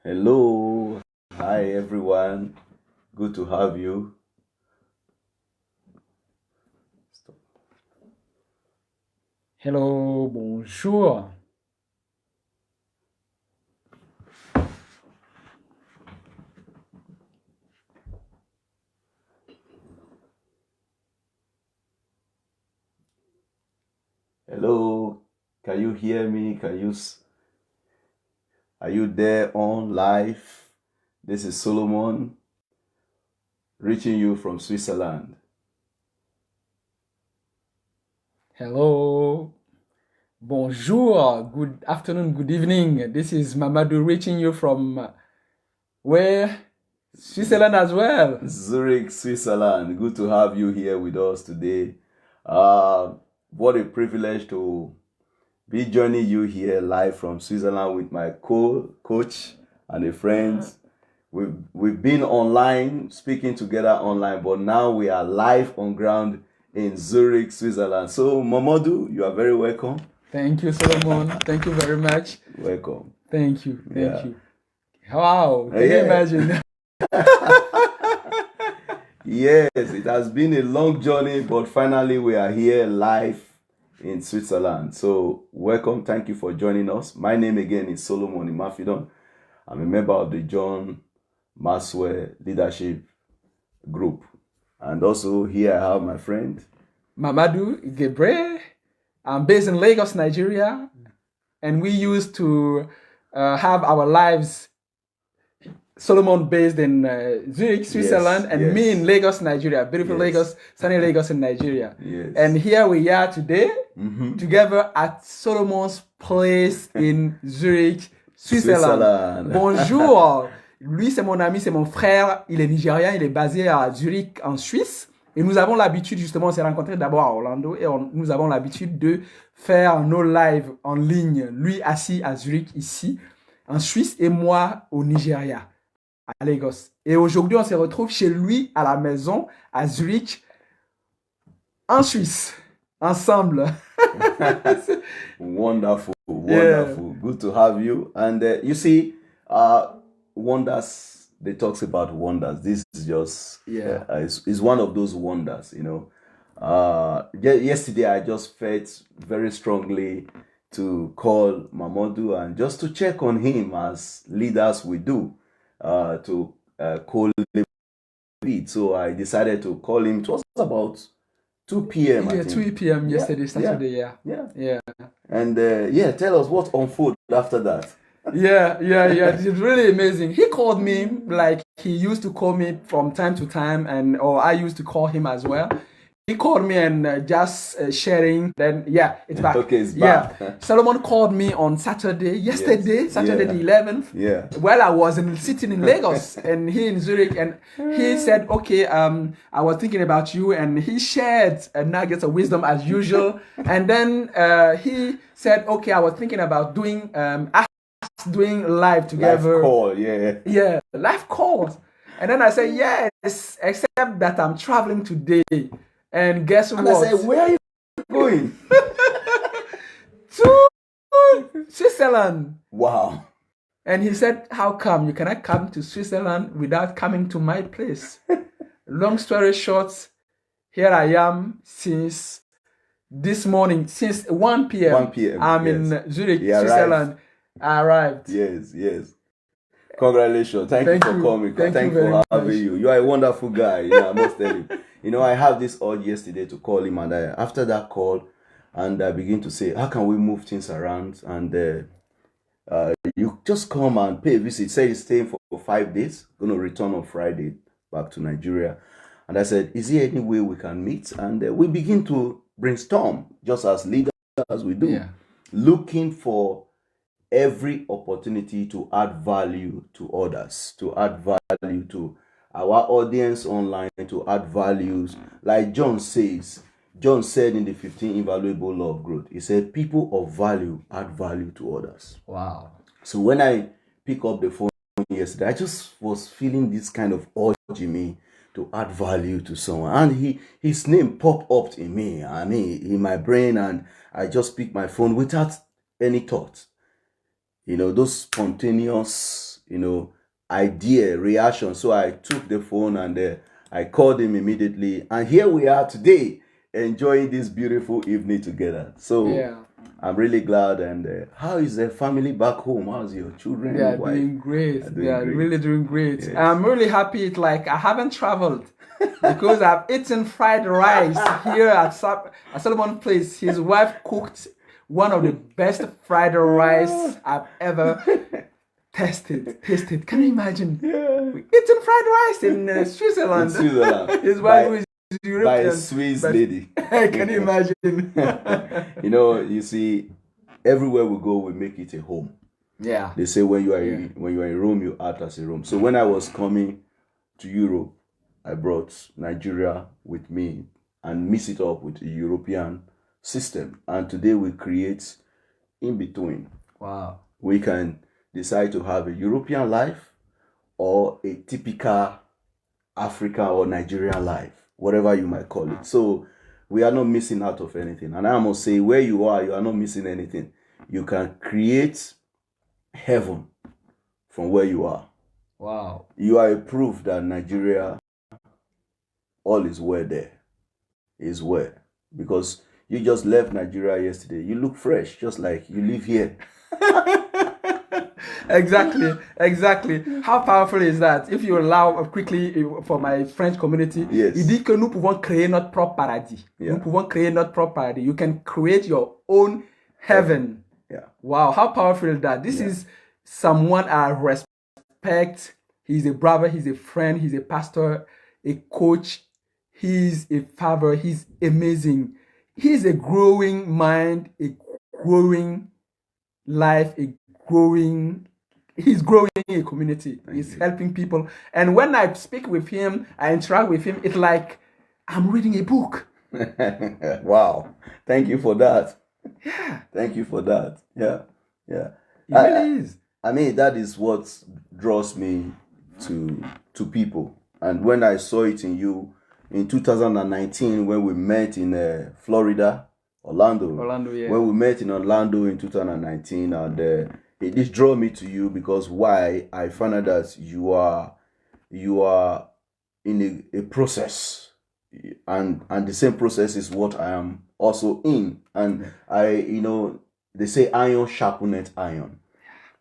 Hello, hi everyone. Good to have you. Hello, bonjour. Hello, can you hear me? Are you there on live? This is Solomon reaching you from Switzerland. Hello, bonjour, good afternoon, good evening. This is Mamadou reaching you from where? Switzerland as well. Zurich, Switzerland. Good to have you here with us today. What a privilege to be joining you here live from Switzerland with my coach and a friend. We've been online, speaking together online, but now we are live on ground in Zurich, Switzerland. So, Mamadou, you are very welcome. Thank you, Solomon. Thank you very much. Welcome. Thank you. Thank you. Wow, can you Yeah. imagine? Yes, it has been a long journey, but finally we are here live in Switzerland. So, welcome. Thank you for joining us. My name again is Solomon Imafidon. I'm a member of the John Maxwell Leadership Group. And also here I have my friend Mamadou Gebre. I'm based in Lagos, Nigeria, and we used to have our lives. Solomon based in Zurich, Switzerland, and me in Lagos, Nigeria. Beautiful Lagos, sunny Lagos in Nigeria. Yes. And here we are today, together at Solomon's place in Zurich, Switzerland. Bonjour. Lui, c'est mon ami, c'est mon frère. Il est nigérien, il est basé à Zurich, en Suisse. Et nous avons l'habitude, justement, on s'est rencontrés d'abord à Orlando, et nous avons l'habitude de faire nos lives en ligne. Lui assis à Zurich, ici, en Suisse, et moi au Nigeria, à Lagos. Et aujourd'hui, on se retrouve chez lui, à la maison, à Zurich, en Suisse, ensemble. Wonderful. Good to have you. And you see, wonders, they talks about wonders. This is just, is one of those wonders, you know. Yesterday, I just felt very strongly to call Mamadou and just to check on him as leaders we do. To call lead. So I decided to call him. It was about 2 p.m. Yeah, 2 p.m. yesterday, Saturday, yeah. And tell us what unfolded after that. Yeah. It's really amazing. He called me like he used to call me from time to time, or I used to call him as well. He called me and just sharing. Then it's back. Okay, it's back. Solomon called me on Saturday, Saturday the 11th. Yeah. While I was sitting in Lagos and he in Zurich, and he said, "Okay, I was thinking about you," and he shared nuggets of wisdom as usual. And then he said, "Okay, I was thinking about doing live together." Live call, yeah, live calls. And then I said, "Yes, except that I'm traveling today." And guess what? I said, "Where are you going?" To Switzerland. Wow. And he said, "How come you cannot come to Switzerland without coming to my place?" Long story short, here I am since this morning, since 1 p.m. 1 p.m. I'm in Zurich, Switzerland. I arrived. Yes. Congratulations. Thank you for coming. Thank you for having you. You are a wonderful guy. I must tell you. You know, I have this urge yesterday to call him, and after that call, and I begin to say, how can we move things around? And you just come and pay a visit. Say he's staying for 5 days, going to return on Friday back to Nigeria. And I said, is there any way we can meet? And we begin to brainstorm, just as leaders as we do, looking for every opportunity to add value to others, to add value to our audience online, to add values. Like John said in the 15 invaluable law of growth, he said, people of value add value to others. Wow. So when I pick up the phone yesterday, I just was feeling this kind of urge in me to add value to someone. And his name popped up in me, in my brain, and I just picked my phone without any thought. You know, those spontaneous idea, reaction. So I took the phone and I called him immediately. And here we are today, enjoying this beautiful evening together. So Yeah. I'm really glad. And how is the family back home? How's your children? They are doing great. They are really doing great. Yes. I'm really happy. It's like I haven't traveled because I've eaten fried rice here at Solomon Place. His wife cooked one of the best fried rice I've ever tasted. Can you imagine? Yeah. Eating fried rice in Switzerland. His wife is European. By a Swiss lady. Can you imagine? You see, everywhere we go, we make it a home. Yeah. They say when you are in Rome, you act as a Rome. So when I was coming to Europe, I brought Nigeria with me and mix it up with the European system. And today we create in between. Wow. We can decide to have a European life or a typical African or Nigerian life, whatever you might call it. So we are not missing out of anything. And I must say, where you are not missing anything. You can create heaven from where you are. Wow. You are a proof that Nigeria, all is well there. Is well. Because you just left Nigeria yesterday. You look fresh, just like you live here. Exactly. How powerful is that? If you allow quickly for my French community, yes. Il dit que nous pouvons créer notre propre paradis. Yeah. Nous pouvons créer notre propre paradis. You can create your own heaven. Yeah. Wow, how powerful is that? This is someone I respect. He's a brother, he's a friend, he's a pastor, a coach, he's a father, he's amazing. He's a growing mind, a growing life, he's growing a community. He's helping people. And when I speak with him, I interact with him, it's like I'm reading a book. Wow. Thank you for that. Yeah. Thank you for that. Yeah. It really is. I mean, that is what draws me to people. And when I saw it in you in 2019, when we met in Florida, Orlando, yeah. When we met in Orlando in 2019, and it just drew me to you because why? I found out that you are in a process, and the same process is what I am also in. And they say iron sharpeneth iron.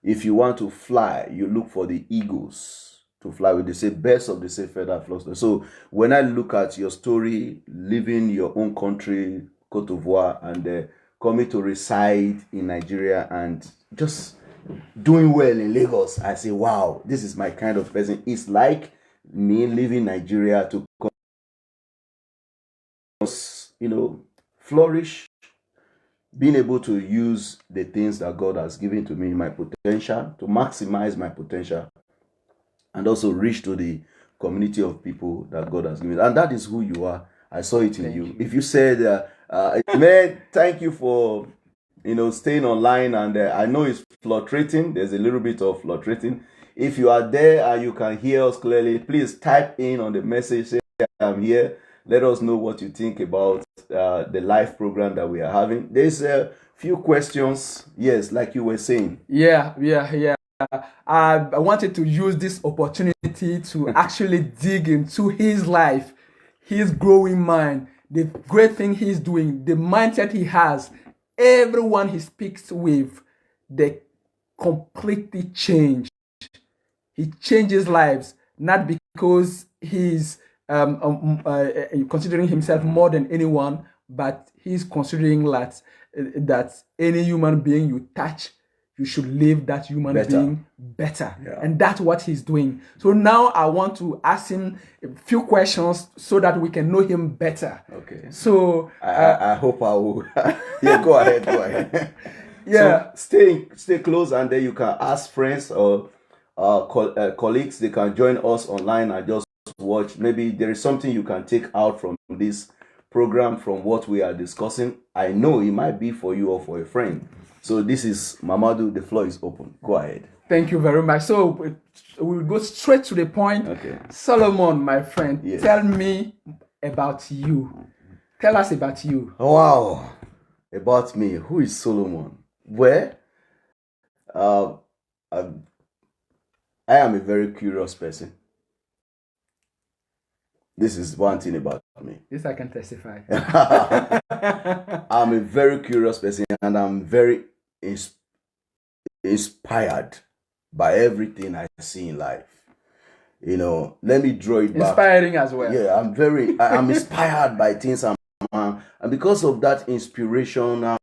If you want to fly, you look for the eagles to fly with. They say birds of the same feather flock. So when I look at your story, leaving your own country, Cote d'Ivoire, and coming to reside in Nigeria and just doing well in Lagos, I say, wow, this is my kind of person. It's like me leaving Nigeria to flourish, being able to use the things that God has given to me, my potential, to maximize my potential, and also reach to the community of people that God has given. And that is who you are. I saw it in you. If you said, man, thank you for staying online, and I know it's fluctuating. There's a little bit of fluctuating. If you are there and you can hear us clearly, please type in on the message, say I'm here. Let us know what you think about the live program that we are having. There's a few questions. Yes, like you were saying. Yeah. I wanted to use this opportunity to actually dig into his life, his growing mind, the great thing he's doing, the mindset he has. Everyone he speaks with, they completely change. He changes lives, not because he's considering himself more than anyone, but he's considering that any human being you touch, you should leave that human being better. Yeah. And that's what he's doing. So now I want to ask him a few questions so that we can know him better. Okay. So I hope I will. Yeah, go ahead. Yeah. So stay close, and then you can ask friends or colleagues. They can join us online and just watch. Maybe there is something you can take out from this program, from what we are discussing. I know it might be for you or for a friend. So this is Mamadou. The floor is open. Go ahead. Thank you very much. So we'll go straight to the point. Okay. Solomon, my friend, yes. Tell me about you. Tell us about you. Wow. About me. Who is Solomon? Well, I am a very curious person. This is one thing about me. This I can testify. I'm a very curious person, and I'm very inspired by everything I see in life. You know, let me draw it back. Inspiring as well. Yeah, I'm inspired by things and because of that inspirational,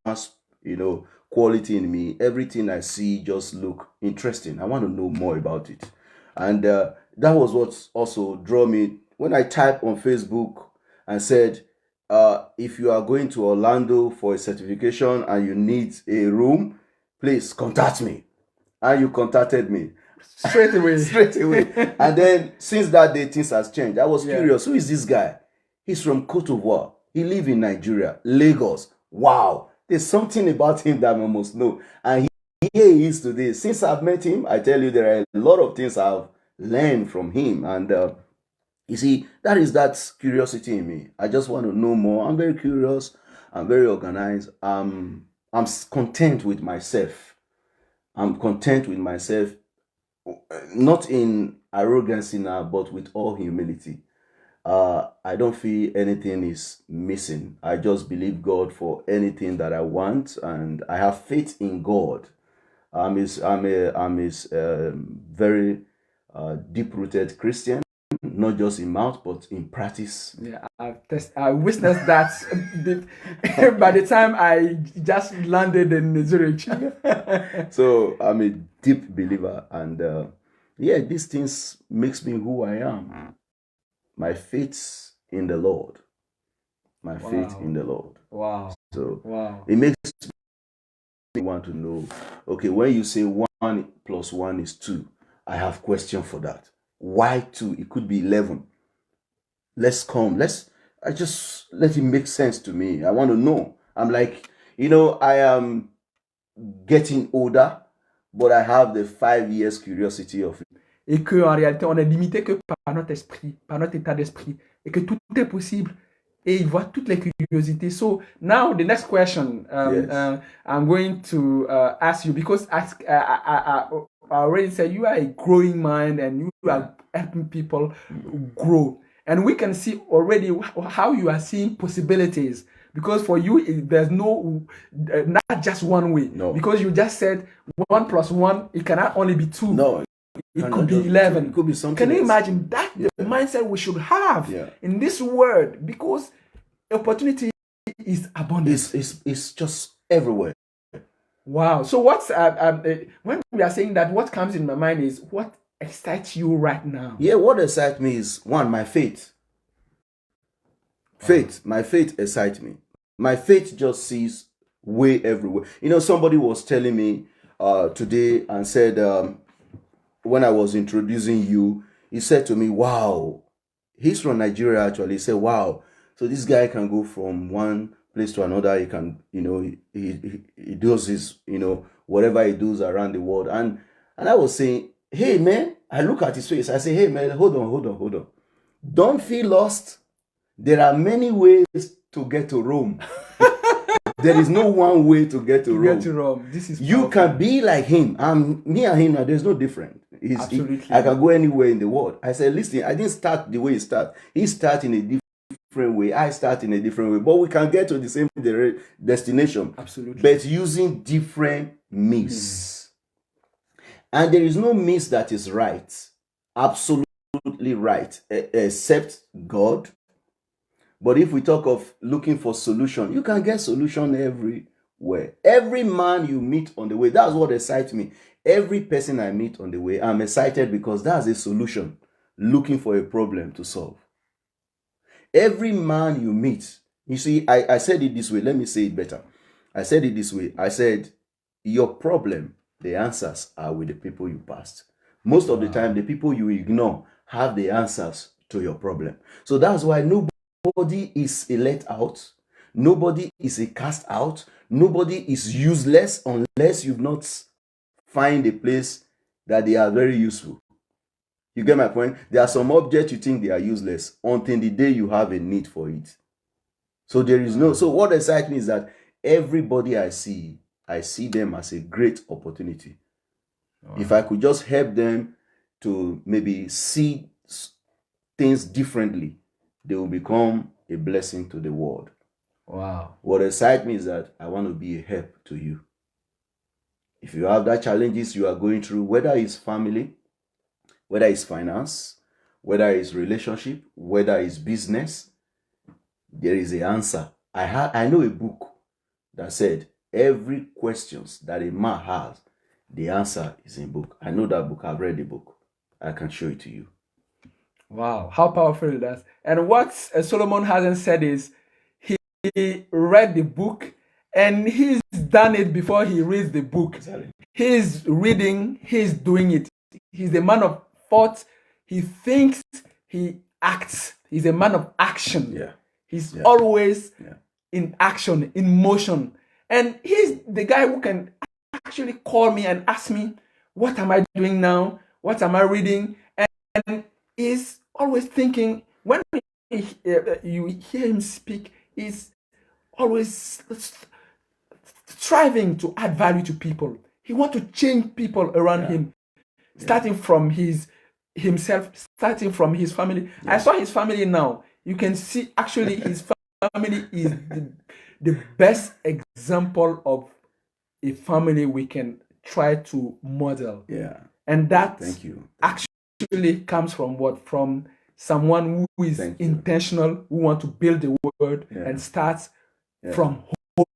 quality in me, everything I see just look interesting. I want to know more about it. And that was what also drew me when I typed on Facebook and said, if you are going to Orlando for a certification and you need a room, please contact me. And you contacted me. Straight away. Straight away. And then since that day, things has changed. I was curious. Who is this guy? He's from Cote d'Ivoire. He lives in Nigeria, Lagos. Wow. There's something about him that I must know. And here he is today. Since I've met him, I tell you, there are a lot of things I've learned from him. And you see, that is that curiosity in me. I just want to know more. I'm very curious. I'm very organized. I'm content with myself. I'm content with myself, not in arrogance now, but with all humility. I don't feel anything is missing. I just believe God for anything that I want, and I have faith in God. I'm his very deep-rooted Christian, not just in mouth but in practice. Yeah, I witnessed that by the time I just landed in Zurich. So I'm a deep believer, and these things makes me who I am. My faith in the Lord. My faith in the Lord. Wow. So it makes me want to know, okay, when you say 1 + 1 is 2, I have question for that. Why 2? It could be 11. I just let it make sense to me. I want to know. I'm like, I am getting older, but I have the 5 years curiosity of it. Et que en réalité, on est limité que par notre esprit, par notre état d'esprit, et que tout est possible. Et il voit toutes les curiosités. So now the next question I'm going to ask you, because I already said you are a growing mind and you are helping people grow. And we can see already how you are seeing possibilities. Because for you, there's no, not just one way. No. Because you just said 1 + 1, it cannot only be 2. No. It could be 11. It could be something. Can you imagine that the mindset we should have in this world? Because opportunity is abundant. It's just everywhere. Wow. So what's when we are saying that, what comes in my mind is what excites you right now? Yeah, what excites me is, one, my faith. My faith excites me. My faith just sees way everywhere. Somebody was telling me today and said, when I was introducing you, he said to me, wow, he's from Nigeria actually. He said, wow, so this guy can go from one place to another. He can, he does his, whatever he does around the world. And I was saying, hey man, I look at his face. I say, hey man, hold on. Don't feel lost. There are many ways to get to Rome. There is no one way to get to Rome. This is you can be like him. Me and him, there's no difference. Absolutely. I can go anywhere in the world. I said, listen, I didn't start the way he started. He started in a different way. I start in a different way. But we can get to the same destination. Absolutely. But using different means. And there is no means that is right. Absolutely right. Except God. But if we talk of looking for solution, you can get solution everywhere. Every man you meet on the way, that's what excites me. Every person I meet on the way, I'm excited because that's a solution, looking for a problem to solve. Every man you meet, you see, I said it this way. Let me say it better. I said it this way. I said, your problem, the answers are with the people you passed. Most of the time, the people you ignore have the answers to your problem. So that's why nobody is a let out. Nobody is a cast out. Nobody is useless unless you've not find a place that they are very useful. You get my point? There are some objects you think they are useless until the day you have a need for it. So there is no. So what excites me is that everybody I see them as a great opportunity. If I could just help them to maybe see things differently, they will become a blessing to the world. Wow. What excites me is that I want to be a help to you. If you have that challenges you are going through, whether it's family, whether it's finance, whether it's relationship, whether it's business, there is an answer. I know a book that said every questions that a man has, the answer is in book. I know that book. I've read the book. I can show it to you. Wow, how powerful is that? And what Solomon hasn't said is he read the book and he's done it before he reads the book. Exactly. He's reading, he's doing it. He's a man of thought. He thinks, he acts. He's a man of action. Yeah. He's always in action, in motion. And he's the guy who can actually call me and ask me, what am I doing now? What am I reading? And he's always thinking, when you hear him speak, he's always striving to add value to people. He wants to change people around him, starting from himself, starting from his family. I saw his family now. You can see actually his family is the best example of a family we can try to model. Yeah. And that Thank you. actually comes from what? From someone who is intentional, who want to build the word and starts from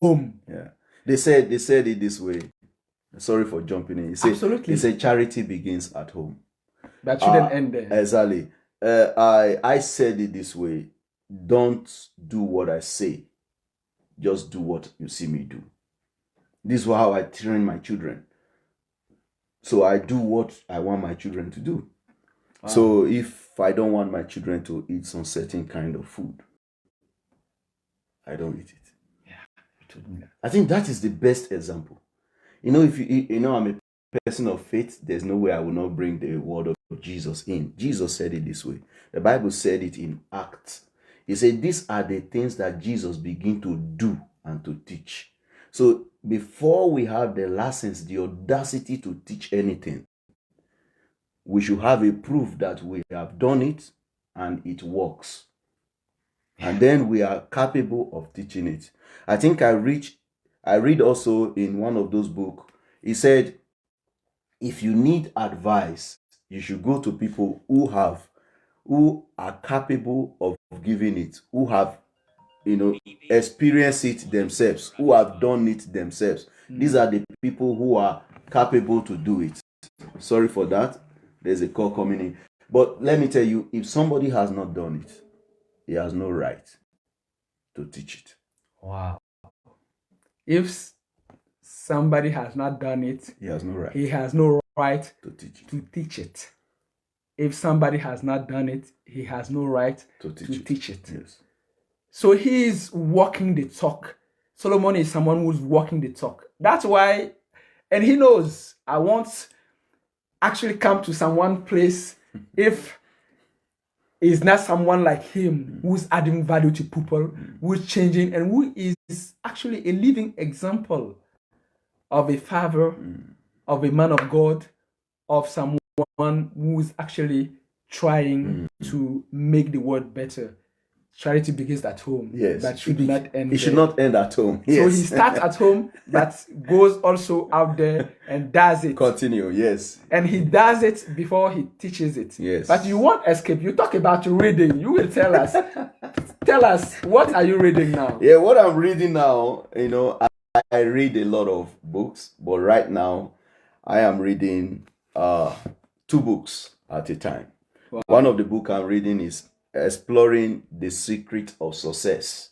home. Yeah. They said it this way. Sorry for jumping in. Absolutely. They say charity begins at home. That shouldn't end there. Exactly. I said it this way. Don't do what I say. Just do what you see me do. This is how I train my children. So I do what I want my children to do. Wow. So if I don't want my children to eat some certain kind of food, I don't eat it. Yeah. I think that is the best example. If I'm a person of faith, there's no way I will not bring the word of Jesus in. Jesus said it this way. The Bible said it in Acts. He said, these are the things that Jesus began to do and to teach. So before we have the license, the audacity to teach anything, we should have a proof that we have done it and it works. And then we are capable of teaching it. I think I read also in one of those books, he said, if you need advice, you should go to people who are capable of giving it, who have experienced it themselves, who have done it themselves. These are the people who are capable to do it. Sorry for that. There's a call coming in. But let me tell you, if somebody has not done it, he has no right to teach it. Wow. If somebody has not done it, he has no right. He has no right to teach it. To teach it. If somebody has not done it, he has no right to teach it. Yes. So he is walking the talk. Solomon is someone who's walking the talk. That's why, and he knows, I won't actually come to someone place if it's not someone like him who's adding value to people, who's changing, and who is actually a living example of a father, of a man of God, of someone who's actually trying to make the world better. Charity begins at home. Yes. That should not end. It should not end at home. Yes. So he starts at home, but goes also out there and does it. Continue. Yes. And he does it before he teaches it. Yes. But you won't escape. You talk about reading. You will tell us. Tell us, what are you reading now? Yeah, what I'm reading now, I read a lot of books, but right now I am reading 2 books at a time. Wow. One of the books I'm reading is Exploring the Secret of Success.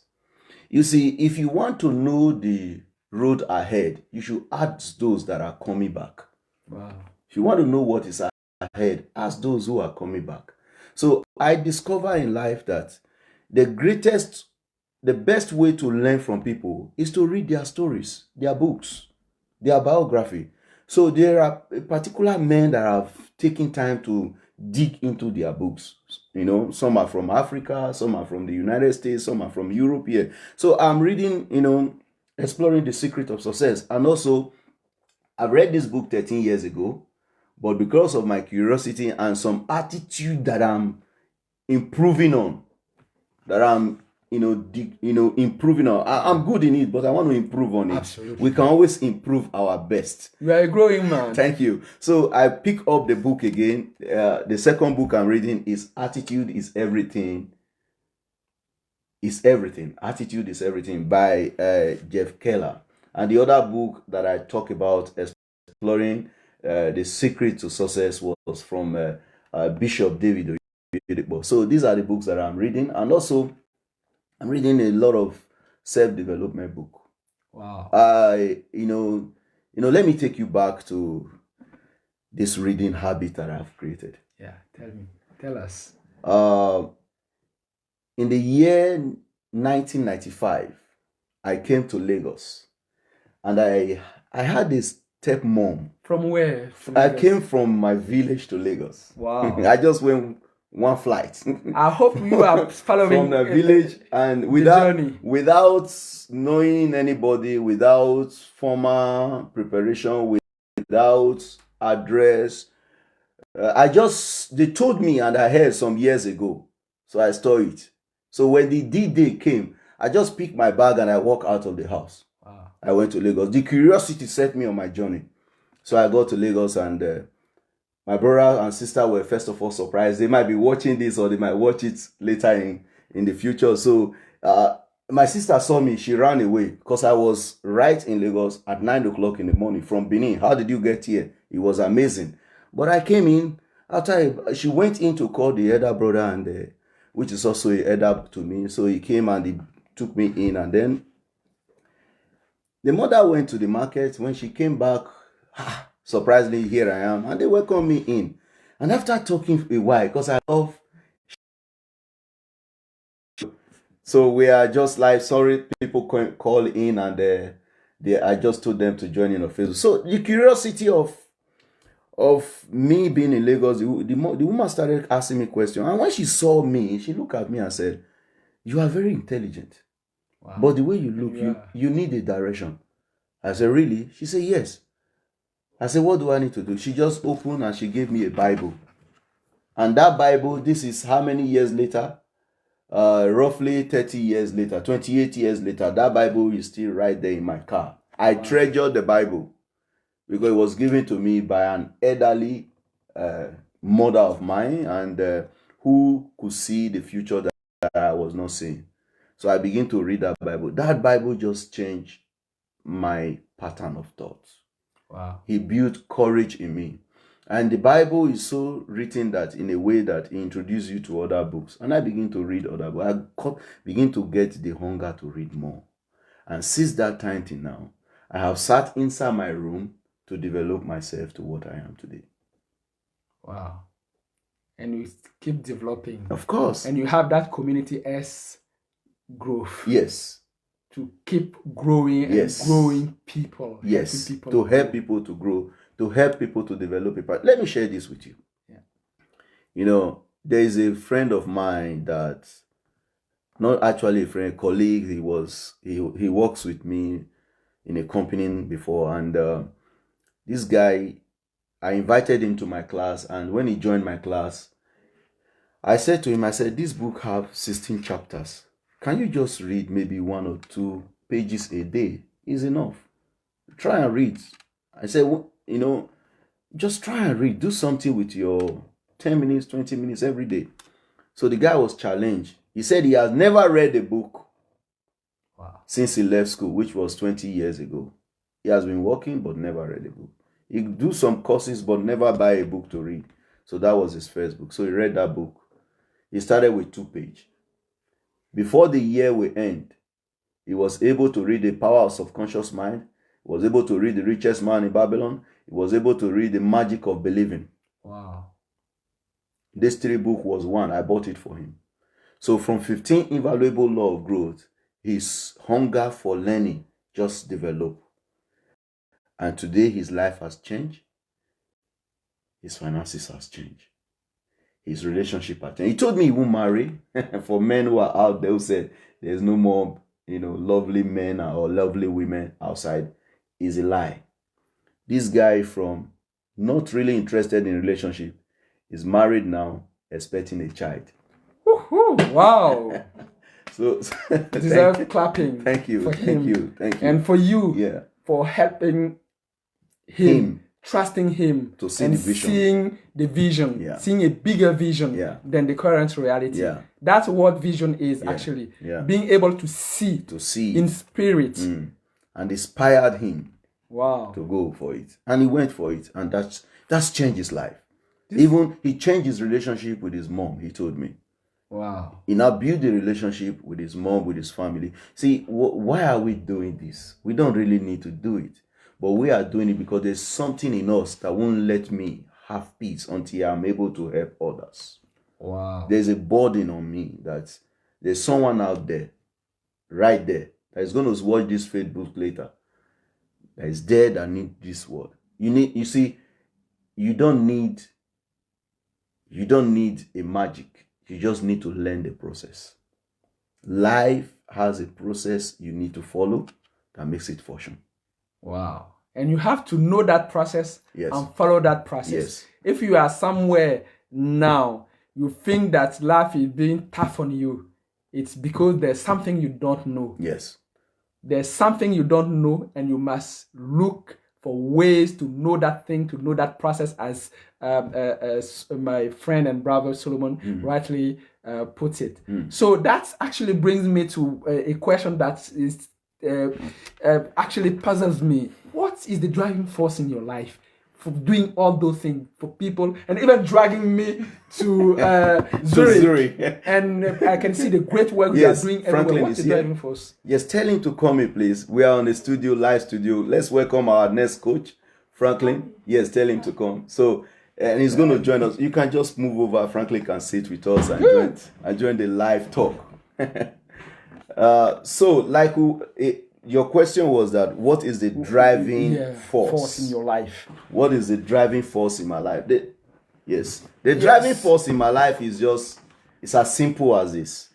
You see, if you want to know the road ahead, you should ask those that are coming back. Wow. If you want to know what is ahead, ask those who are coming back. So I discover in life that the best way to learn from people is to read their stories, their books, their biography. So there are particular men that have taken time to dig into their books. Some are from Africa, some are from the United States, some are from Europe here. So I'm reading, Exploring the Secret of Success. And also, I've read this book 13 years ago, But because of my curiosity and some attitude that I'm improving on, that I'm improving on. I'm good in it, but I want to improve on it. Absolutely. We can always improve our best. You are a growing man. Thank you. So I pick up the book again. The second book I'm reading is Attitude is Everything. Attitude is Everything by Jeff Keller. And the other book that I talk about exploring the secret to success was from Bishop David Oyedepo. So these are the books that I'm reading, and also I'm reading a lot of self-development book. Wow. Let me take you back to this reading habit that I've created. Yeah, tell us. In the year 1995, I came to Lagos, and I had this stepmom. From where? I came from my village to Lagos. Wow. I just went one flight. I hope you are following from the village and without knowing anybody, without formal preparation, without address. They told me, and I heard some years ago, so I stored it. So when the D-Day came, I just picked my bag and I walked out of the house. Wow. I went to Lagos. The curiosity set me on my journey. So I got to Lagos, and my brother and sister were first of all surprised. They might be watching this, or they might watch it later in the future. So my sister saw me. She ran away because I was right in Lagos at 9 o'clock in the morning from Benin. How did you get here? It was amazing. But I came in after she went in to call the elder brother, and which is also a elder to me. So he came and he took me in, and then the mother went to the market. When she came back, surprisingly, here I am, and they welcomed me in. And after talking a while, because I love, so we are just like, sorry, people call in, and I just told them to join in on Facebook. So the curiosity of me being in Lagos, the woman started asking me questions, and when she saw me, she looked at me and said, "You are very intelligent, wow, but the way you look, you need a direction." I said, "Really?" She said, "Yes." I said, "What do I need to do?" She just opened and she gave me a Bible. And that Bible, this is how many years later? Roughly 30 years later, 28 years later, that Bible is still right there in my car. I treasure the Bible because it was given to me by an elderly mother of mine, and who could see the future that I was not seeing. So I began to read that Bible. That Bible just changed my pattern of thoughts. Wow. He built courage in me. And the Bible is so written that in a way that it introduces you to other books. And I begin to read other books. I begin to get the hunger to read more. And since that time till now, I have sat inside my room to develop myself to what I am today. Wow. And you keep developing. Of course. And you have that community S.Growth. Yes. To keep growing and growing people. Yes. People to help people to grow, to help people to develop people. Let me share this with you. Yeah. There is a friend of mine that, not actually a friend, a colleague. He works with me in a company before, and this guy, I invited him to my class, and when he joined my class, I said to him, this book have 16 chapters. Can you just read maybe 1 or 2 pages a day? Is enough. Try and read. I said, just try and read. Do something with your 10 minutes, 20 minutes every day. So the guy was challenged. He said he has never read a book since he left school, which was 20 years ago. He has been working but never read a book. He do some courses but never buy a book to read. So that was his first book. So he read that book. He started with 2 pages. Before the year will end, he was able to read The Power of Subconscious Mind. He was able to read The Richest Man in Babylon. He was able to read The Magic of Believing. Wow. This 3 book was one. I bought it for him. So from 15 Invaluable Law of Growth, his hunger for learning just developed. And today his life has changed. His finances has changed. His relationship has changed. He told me he won't marry. For men who are out there who said there's no more, lovely men or lovely women outside, is a lie. This guy from not really interested in relationship, is married now, expecting a child. Woohoo! Wow. So deserve clapping. Thank you. Thank you. And for you, for helping him, trusting him, to see and the vision. seeing the vision, seeing a bigger vision than the current reality. That's what vision is actually. Being able to see in spirit. And inspired him to go for it. And he went for it. And that's changed his life. Even he changed his relationship with his mom, he told me. Wow. He now built a relationship with his mom, with his family. See, why are we doing this? We don't really need to do it. But we are doing it because there's something in us that won't let me have peace until I'm able to help others. Wow. There's a burden on me that there's someone out there, right there, that is going to watch this Facebook later, that is there that need this word. You see, you don't need a magic. You just need to learn the process. Life has a process you need to follow that makes it function. Wow. And you have to know that process and follow that process. If you are somewhere now, you think that life is being tough on you, it's because there's something you don't know. Yes. There's something you don't know, and you must look for ways to know that thing, to know that process, as my friend and brother Solomon rightly puts it. So that actually brings me to a question that is actually puzzles me. What is the driving force in your life for doing all those things for people, and even dragging me to Zurich? And I can see the great work you are doing everywhere. What's the driving force? Yes, tell him to come in, please. We are on the live studio. Let's welcome our next coach, Franklin. Yes, tell him to come. So, and he's going to join us. You can just move over. Franklin can sit with us and join the live talk. So, like your question was that what is the driving force in your life? What is the driving force in my life? The driving force in my life is it's as simple as this.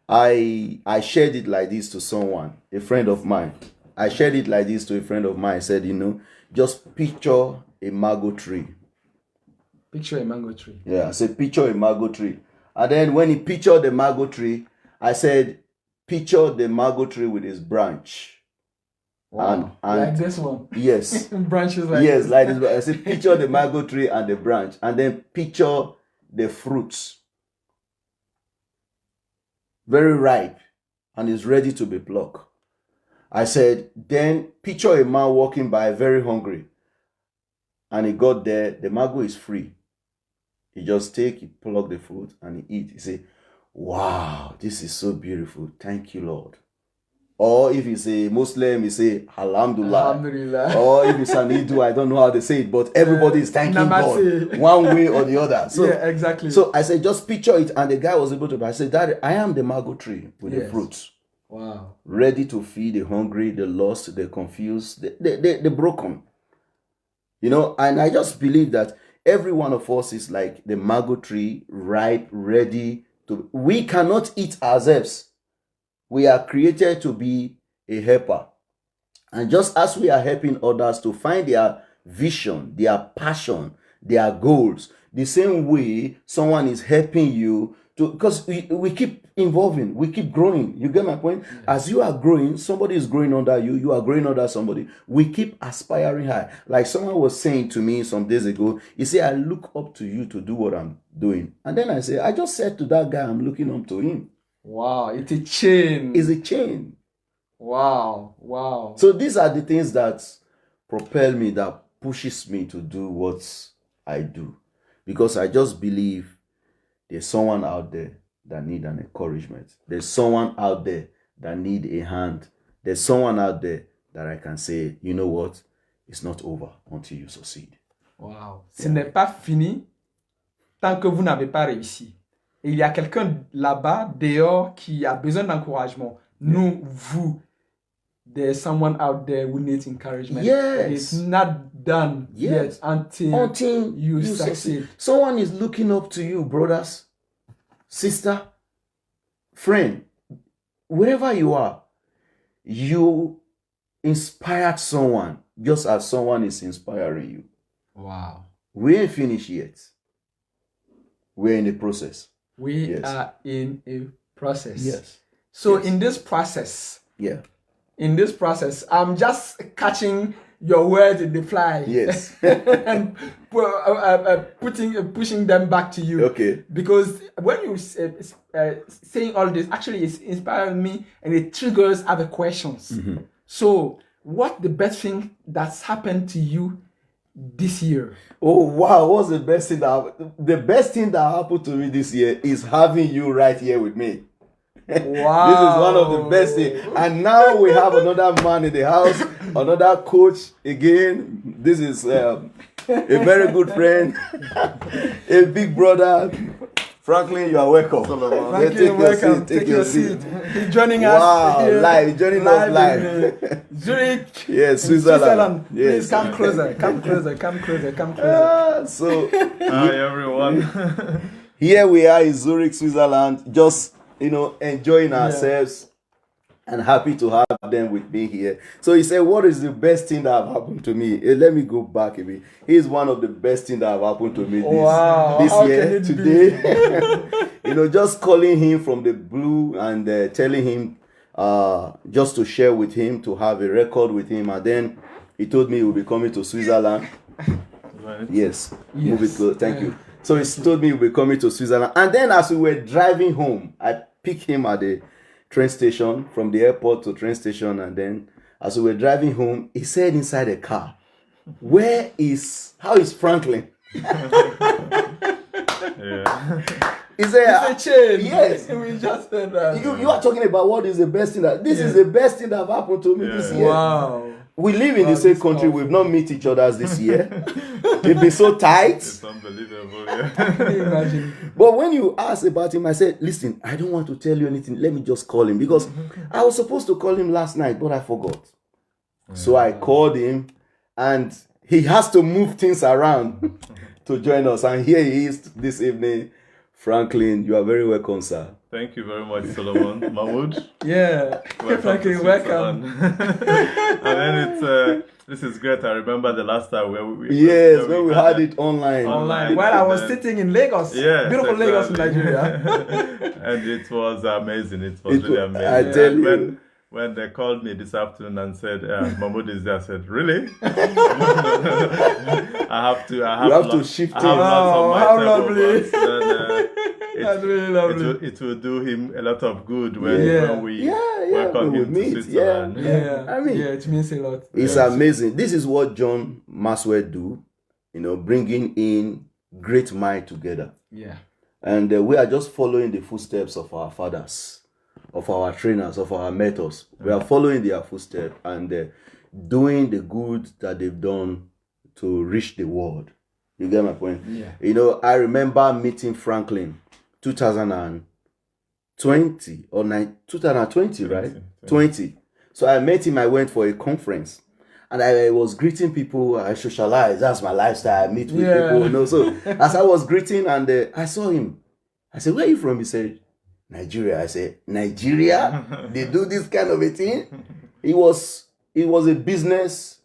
I shared it like this to someone, a friend of mine. I shared it like this to a friend of mine. I said, just picture a mango tree. Picture a mango tree. Yeah, I said, picture a mango tree. And then when he pictured the mango tree, I said, picture the mango tree with its branch. Wow. And like this one. Yes. Branches like this. Yes, like this. I said, picture the mango tree and the branch. And then picture the fruits. Very ripe. And is ready to be plucked. I said, then picture a man walking by, very hungry. And he got there. The mango is free. He just he pluck the fruit and he eat. He say, wow, this is so beautiful. Thank you, Lord. Or if he's a Muslim, he say, Alhamdulillah. Alhamdulillah. Or if it's an Hindu, I don't know how they say it, but everybody is thanking God one way or the other. So, yeah, exactly. So I said, just picture it. And the guy was able to, I said, Daddy, I am the mango tree with the fruits. Wow. Ready to feed the hungry, the lost, the confused, the broken. And I just believe that every one of us is like the mango tree, ripe, ready to. We cannot eat ourselves. We are created to be a helper. And just as we are helping others to find their vision, their passion, their goals, the same way someone is helping you to, because we keep evolving, we keep growing. You get my point? Yes. As you are growing, somebody is growing under you, you are growing under somebody. We keep aspiring high. Like someone was saying to me some days ago, he said, I look up to you to do what I'm doing. And then I say, I just said to that guy, I'm looking up to him. Wow, it's a chain. It's a chain. Wow. So these are the things that propel me, that pushes me to do what I do. Because I just believe there's someone out there that need an encouragement. There's someone out there that need a hand. There's someone out there that I can say, you know what? It's not over until you succeed. Wow. Ce n'est pas fini tant que vous n'avez pas réussi. Et il y a quelqu'un là-bas, dehors, qui a besoin d'encouragement. Nous, vous, there's someone out there who needs encouragement. Yes. It's not done yet until you succeed. Someone is looking up to you, brothers, sister, friend, wherever you are. You inspired someone just as someone is inspiring you. Wow. We ain't finished yet. We're in the process. We are in a process. Yes. So in this process, yeah. In this process, I'm just catching your words in the fly. Yes. And pushing them back to you. Okay. Because when you saying all this, actually it's inspiring me and it triggers other questions. Mm-hmm. So what the best thing that's happened to you this year? Oh wow, what's the best thing the best thing that happened to me this year is having you right here with me. Wow. This is one of the best things. And now we have another man in the house, another coach again. This is a very good friend, a big brother. Franklin, you are welcome. Franklin, you're welcome. Take your seat. He's joining us. Wow, live, joining us live. Zurich. Yes, Switzerland. Yes. Please come closer. Come closer. Hi everyone. Here we are in Zurich, Switzerland, just enjoying ourselves and happy to have them with me here. So he said, what is the best thing that have happened to me? Let me go back a bit. He's one of the best things that have happened to me this year, today. Just calling him from the blue and telling him just to share with him, to have a record with him. And then he told me he will be coming to Switzerland. Right. Yes. Move it close. Thank you. So he told me he will be coming to Switzerland. And then as we were driving home, I picked him at the train station, from the airport to train station. And then as we were driving home, he said inside the car, how is Franklin? He said, it's a change. Yes. We just said that. You are talking about what is the best thing this is the best thing that have happened to me this year. Wow. We live in the same country. We've not met each other this year. We've been so tight. It's unbelievable. Can you imagine? But when you asked about him, I said, listen, I don't want to tell you anything. Let me just call him. Because I was supposed to call him last night, but I forgot. So I called him, and he has to move things around to join us. And here he is this evening. Franklin, you are very welcome, sir. Thank you very much, Solomon. Mahmoud. Yeah. Franklin, welcome. And then this is great. I remember the last time when we had it online. While I was sitting in Lagos. Yes, beautiful exactly. Lagos in Nigeria. And it was amazing. It was really amazing. I tell you. When they called me this afternoon and said, Mahmoud is there, I said, really? I have to shift him. How lovely. That's really lovely. It will do him a lot of good when we welcome him to Switzerland. It means a lot. It's amazing. This is what John Maxwell do, bringing in great mind together. Yeah. And we are just following the footsteps of our fathers, of our trainers, of our mentors. We are following their footsteps and doing the good that they've done to reach the world. You get my point? Yeah. I remember meeting Franklin 2020 or 2020, right? 20. So I met him. I went for a conference. And I was greeting people. I socialize. That's my lifestyle. I meet with people. So as I was greeting, and I saw him. I said, "Where are you from?" He said, "Nigeria." I said, "Nigeria? They do this kind of a thing?" It was a business,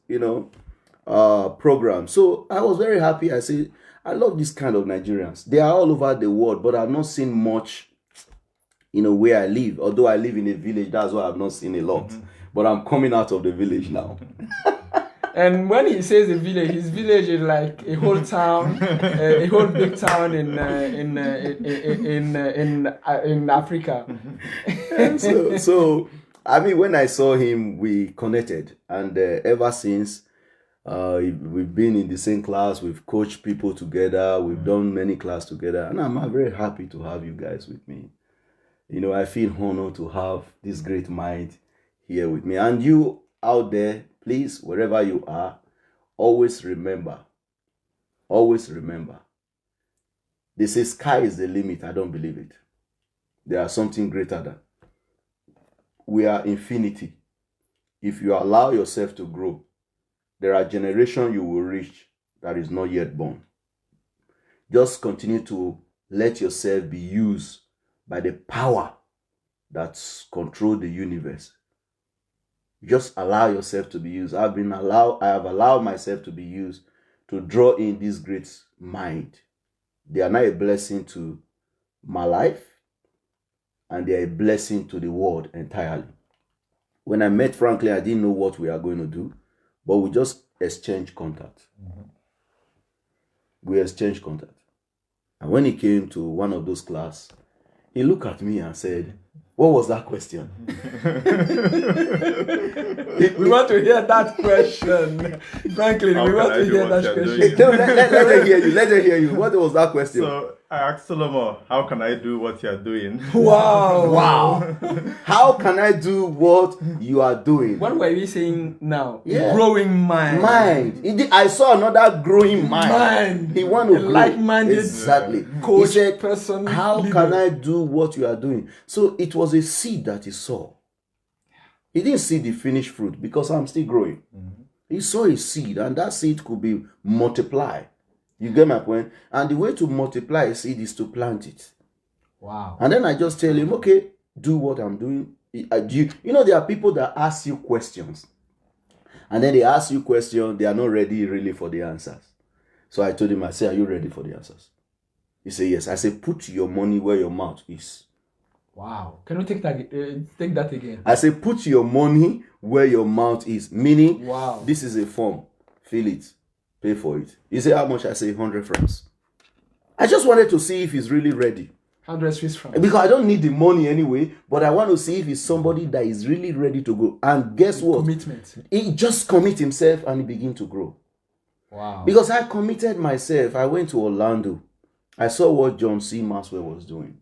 program. So I was very happy. I said, I love this kind of Nigerians. They are all over the world, but I've not seen much, where I live. Although I live in a village, that's why I've not seen a lot. But I'm coming out of the village now. And when he says a village, his village is like a whole town, a whole big town in Africa. So I mean, when I saw him, we connected, and ever since, we've been in the same class. We've coached people together. We've done many classes together, and I'm very happy to have you guys with me. I feel honored to have this great mind here with me, and you out there. Please, wherever you are, always remember. They say sky is the limit. I don't believe it. There are something greater than. We are infinity. If you allow yourself to grow, there are generations you will reach that is not yet born. Just continue to let yourself be used by the power that controls the universe. Just allow yourself to be used. I have allowed myself to be used to draw in this great mind. They are now a blessing to my life, and they are a blessing to the world entirely. When I met Franklin, I didn't know what we are going to do, but we just exchanged contact. We exchanged contact. And when he came to one of those classes, he looked at me and said, "What was that question?" We want to hear that question. Franklin, we want to hear that question. No, let them hear you. Let them hear you. What was that question? So I asked Solomon, how can I do what you're doing? Wow. How can I do what you are doing? What were we saying now? Yeah. Growing mind. I saw another growing mind. He wanted to grow. Like-minded Exactly. coach, he said, person, how leader. can I do what you are doing? So it was a seed that he saw. He didn't see the finished fruit because I'm still growing. He saw a seed, and that seed could be multiplied. You get my point? And the way to multiply a seed is to plant it. Wow. And then I just tell him, okay, do what I'm doing. You know, there are people that ask you questions. And then they ask you questions, they are not ready really for the answers. So I told him, I said, are you ready for the answers? He said, yes. I said, put your money where your mouth is. Wow. Can you take that again? I said, put your money where your mouth is. Meaning, wow, this is a form. Fill it. Pay for it. He said, how much? I say 100 francs. I just wanted to see if he's really ready. 100 Swiss francs. Because I don't need the money anyway, but I want to see if he's somebody that is really ready to grow. And guess what? Commitment. He just commit himself and he begin to grow. Wow. Because I committed myself. I went to Orlando. I saw what John C. Maxwell was doing.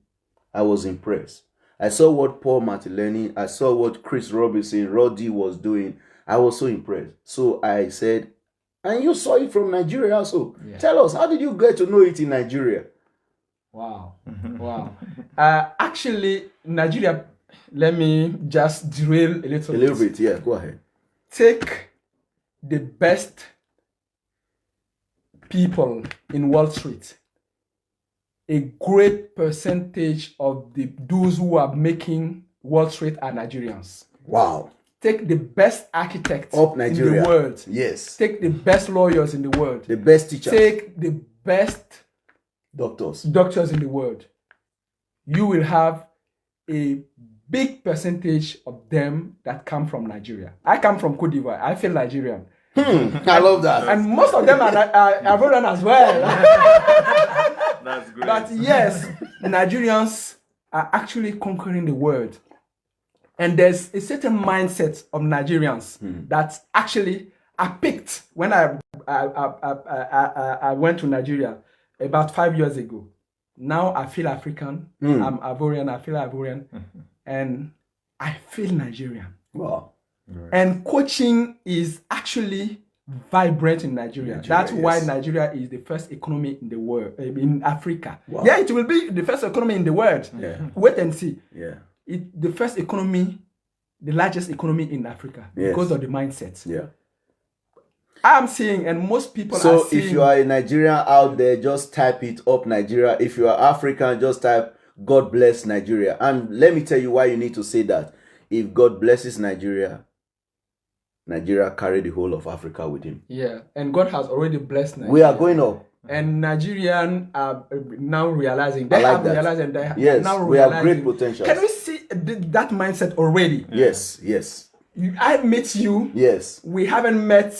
I was impressed. I saw what Paul Martellini, I saw what Chris Robinson, Roddy was doing. I was so impressed. So I said, and you saw it from Nigeria also. Yeah. Tell us, how did you get to know it in Nigeria? Wow. Wow. Actually, Nigeria, let me just derail a little bit. A little bit, yeah, go ahead. Take the best people in Wall Street. A great percentage of those who are making Wall Street are Nigerians. Wow. Take the best architects of Nigeria in the world. Yes. Take the best lawyers in the world. The best teachers. Take the best doctors in the world. You will have a big percentage of them that come from Nigeria. I come from Cote d'Ivoire. I feel Nigerian. I love that. And most of them are Ivorian as well. That's great. But yes, Nigerians are actually conquering the world. And there's a certain mindset of Nigerians that actually I picked when I went to Nigeria about 5 years ago. Now I feel African. I'm Ivorian. I feel Ivorian. And I feel Nigerian. Wow. Right. And coaching is actually vibrant in Nigeria. That's why Nigeria is the first economy in the world, in Africa. Wow. Yeah, it will be the first economy in the world. Yeah. Wait and see. Yeah. The first economy, the largest economy in Africa because of the mindset. Yeah. I'm seeing, and most people are seeing. So seeing. if you are a Nigerian out there, just type it up, Nigeria. If you are African, just type God bless Nigeria. And let me tell you why you need to say that. If God blesses Nigeria, Nigeria carry the whole of Africa with him. Yeah, and God has already blessed Nigeria. We are going up. And Nigerians are now realizing. They have realized and they yes, now we have great potential. Can we see that mindset already? Yes, yes. I met you. Yes. We haven't met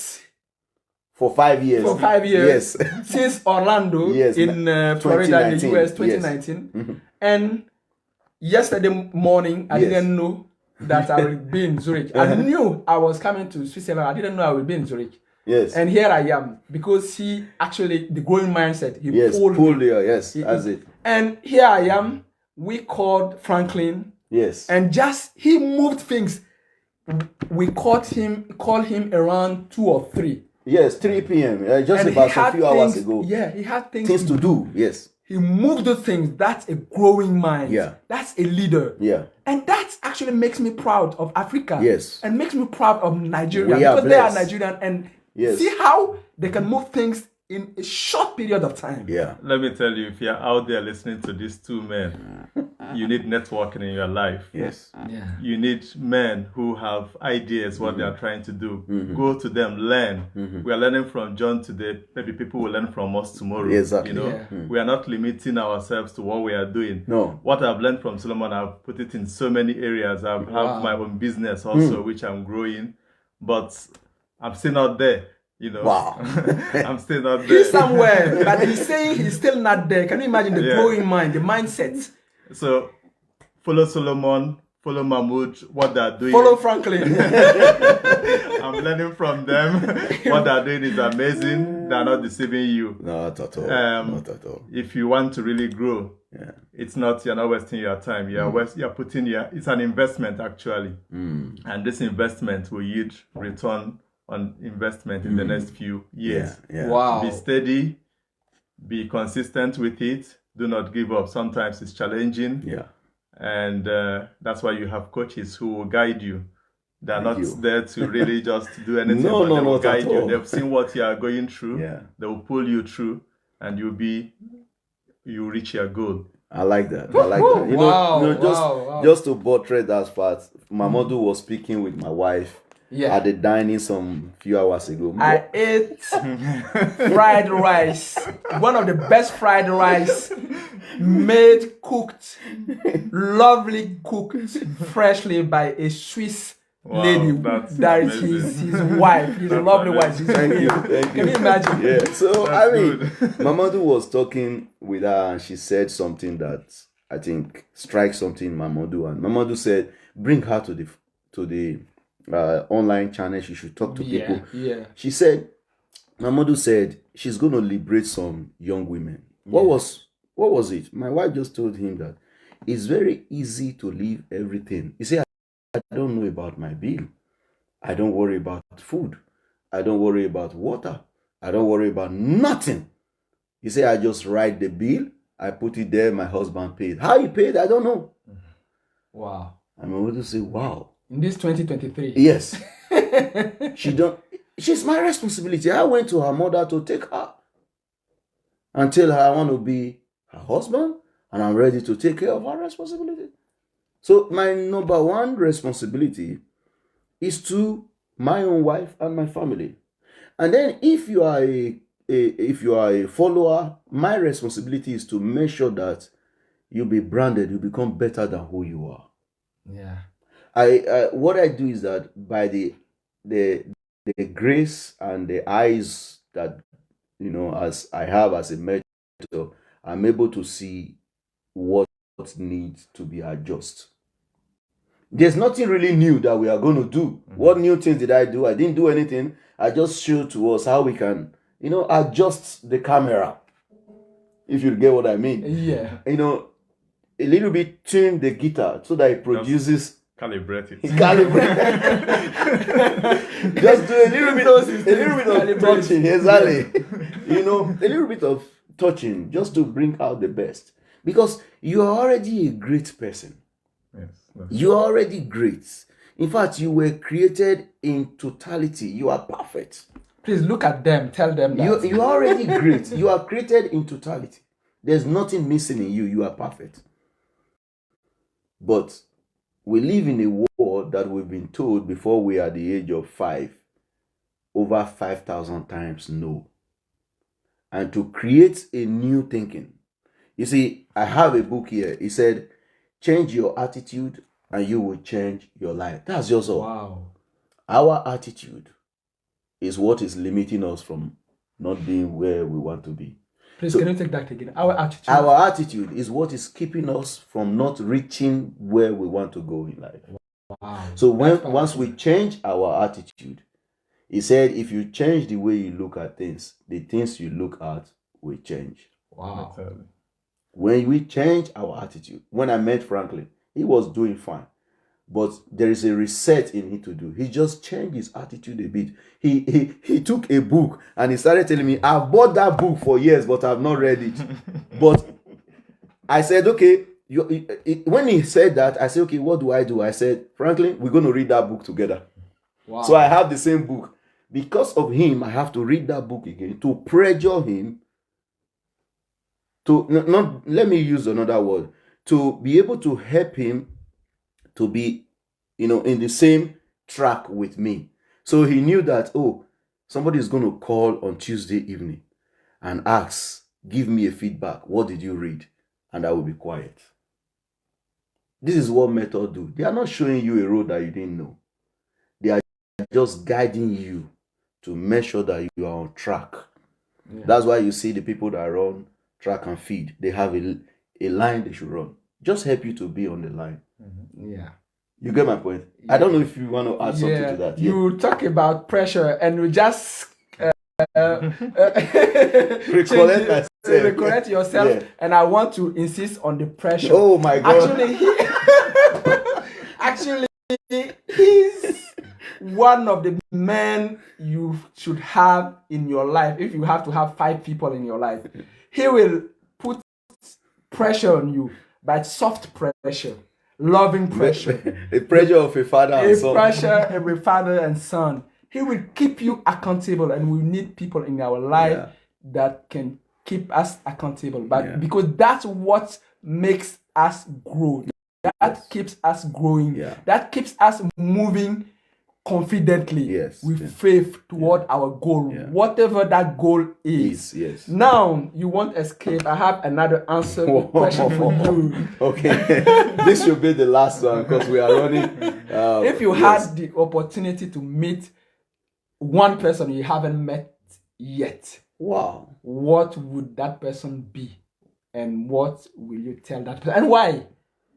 for 5 years. For 5 years. Yes. Since Orlando in Florida, in the US, 2019. Yes. And yesterday morning, I didn't know that I will be in Zurich. I knew I was coming to Switzerland. I didn't know I would be in Zurich. Yes. And here I am because he actually, the growing mindset, he pulled here. Yes, that's it. And here I am. We called Franklin. Yes. And he moved things. We called him around 2 or 3. Yes, 3 p.m. Just about a few hours ago. Yeah, he had things to do. Yes. He moved the things. That's a growing mind. Yeah. That's a leader. Yeah. And that actually makes me proud of Africa. Yes. And makes me proud of Nigeria. Because they are Nigerian and see how they can move things in a short period of time. Yeah. Let me tell you, if you're out there listening to these two men, You need networking in your life. Yes. Yeah. You need men who have ideas what they are trying to do. Go to them, learn. We are learning from John today. Maybe people will learn from us tomorrow. Exactly. You know, Yeah. we are not limiting ourselves to what we are doing. No. What I've learned from Solomon, I've put it in so many areas. I have my own business also, which I'm growing, but I'm still not there. You know, Wow. I'm still not there. He's somewhere, but he's saying he's still not there. Can you imagine the growing mind, the mindset? So, follow Solomon, follow Mahmoud, what they're doing. Follow Franklin. I'm learning from them. What they're doing is amazing. They're not deceiving you. Not at all. Not at all. If you want to really grow, you're not wasting your time. You're putting it's an investment actually. And this investment will yield return on investment in the next few years. Wow. Be steady, be consistent with it. Do not give up. Sometimes it's challenging. Yeah. And that's why you have coaches who will guide you. They're not there to really just do anything, but they will guide you. They've seen what you are going through. Yeah. They will pull you through, and you reach your goal. I like that. I like that. You know, just to buttress that part, Mamadou was speaking with my wife at the dining some few hours ago. I ate fried rice. One of the best fried rice cooked, lovely cooked, freshly by a Swiss lady. That is his wife. His lovely wife. Thank you. Can you imagine? Yeah. So That's I mean, good. Mamadou was talking with her, and she said something that I think strikes something in Mamadou, and Mamadou said, "Bring her to the online channel. She should talk to people." Yeah. She said, Mamadou said she's going to liberate some young women. What was it? My wife just told him that it's very easy to leave everything. You see, I don't know about my bill. I don't worry about food. I don't worry about water. I don't worry about nothing. You say I just write the bill. I put it there. My husband paid. How he paid, I don't know. Wow. I'm going to say, wow. In this 2023. Yes. She's my responsibility. I went to her mother to take her and tell her I want to be her husband and I'm ready to take care of her responsibility. So my number one responsibility is to my own wife and my family. And then if you are a follower, my responsibility is to make sure that you be branded, you become better than who you are. Yeah. What I do is that by the grace and the eyes that as I have as a mentor, I'm able to see what needs to be adjusted. There's nothing really new that we are going to do. What new things did I do? I didn't do anything. I just showed to us how we can, adjust the camera. If you get what I mean. Yeah. A little bit tune the guitar so that it produces. Calibrate it. Just do a little bit of touching. Exactly. A little bit of touching just to bring out the best. Because you are already a great person. Yes. You are already great. In fact, you were created in totality. You are perfect. Please look at them. Tell them that. You are already great. You are created in totality. There's nothing missing in you. You are perfect. But we live in a world that we've been told before we are the age of 5, over 5,000 times no. And to create a new thinking. You see, I have a book here. It said, change your attitude and you will change your life. That's just all. Wow. Our attitude is what is limiting us from not being where we want to be. Please, can you take that again? Our attitude. Our attitude is what is keeping us from not reaching where we want to go in life. Wow. So once we change our attitude, he said, if you change the way you look at things, the things you look at will change. Wow. When we change our attitude, when I met Franklin, he was doing fine. But there is a reset in him to do. He just changed his attitude a bit. He took a book and he started telling me, I've bought that book for years, but I've not read it. But I said, okay. When he said that, I said, okay, what do? I said, Franklin, we're going to read that book together. Wow. So I have the same book. Because of him, I have to read that book again to pressure him to, not let me use another word, to be able to help him to be, in the same track with me. So he knew that, somebody is going to call on Tuesday evening and ask, give me a feedback. What did you read? And I will be quiet. This is what mentors do. They are not showing you a road that you didn't know. They are just guiding you to make sure that you are on track. Yeah. That's why you see the people that run track and field. They have a line they should run. Just help you to be on the line. Mm-hmm. Yeah. You get my point? Yeah. I don't know if you want to add something to that. You talk about pressure and we just recollect yourself, and I want to insist on the pressure. Oh my God! Actually, he's one of the men you should have in your life. If you have to have 5 people in your life, he will put pressure on you, but soft pressure, loving pressure, the pressure of a father and son. Pressure of a father and son. He will keep you accountable, and we need people in our life that can keep us accountable. But because that's what makes us grow. That keeps us growing. Yeah. That keeps us moving confidently with faith toward our goal, whatever that goal is. Yes. Now, you won't escape. I have another answer question for you. Okay. This should be the last one because we are running. If you had the opportunity to meet one person you haven't met yet, wow, what would that person be? And what will you tell that person? And why?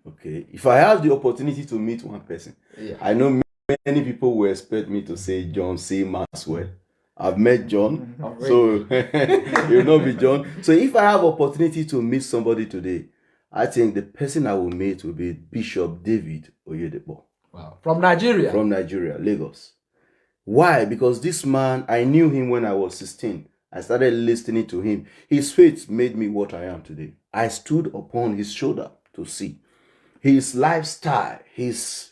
Okay. If I have the opportunity to meet one person, I know many people will expect me to say John C. Maxwell. I've met John, so it will not be John. So if I have opportunity to meet somebody today, I think the person I will meet will be Bishop David Oyedepo. Wow. From Nigeria? From Nigeria, Lagos. Why? Because this man, I knew him when I was 16. I started listening to him. His faith made me what I am today. I stood upon his shoulder to see. His lifestyle, his